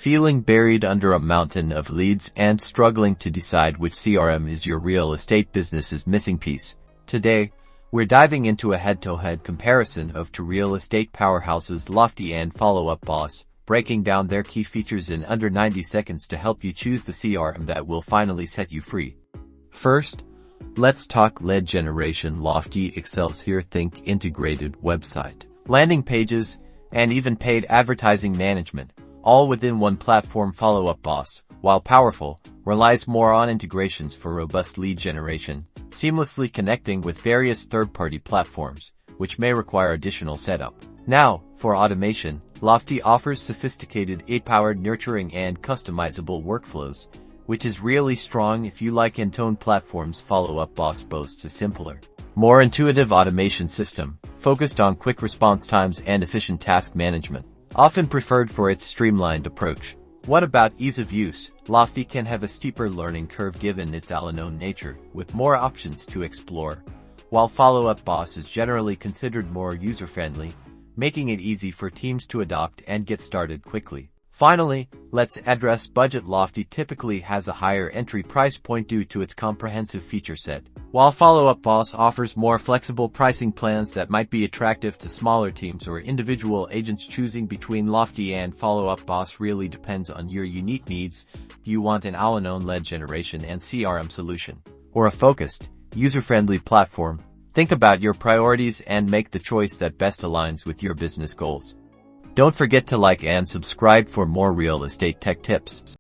Feeling buried under a mountain of leads and struggling to decide which CRM is your real estate business's missing piece? Today, we're diving into a head-to-head comparison of two real estate powerhouses, Lofty and Follow Up Boss, breaking down their key features in under 90 seconds to help you choose the CRM that will finally set you free. First, let's talk lead generation. Lofty excels here. Think integrated website, landing pages, and even paid advertising management, all within one platform. Follow Up Boss, while powerful, relies more on integrations for robust lead generation, seamlessly connecting with various third-party platforms, which may require additional setup. Now, for automation, Lofty offers sophisticated AI-powered nurturing and customizable workflows, which is really strong if you like in-tone platforms. Follow Up Boss boasts a simpler, more intuitive automation system, focused on quick response times and efficient task management, often preferred for its streamlined approach. What about ease of use? Lofty can have a steeper learning curve given its all-in-one nature, with more options to explore, while Follow Up Boss is generally considered more user-friendly, making it easy for teams to adopt and get started quickly. Finally, let's address budget. Lofty typically has a higher entry price point due to its comprehensive feature set, while Follow Up Boss offers more flexible pricing plans that might be attractive to smaller teams or individual agents. Choosing between Lofty and Follow Up Boss really depends on your unique needs. Do you want an all-in-one lead generation and CRM solution, or a focused, user-friendly platform? Think about your priorities and make the choice that best aligns with your business goals. Don't forget to like and subscribe for more real estate tech tips.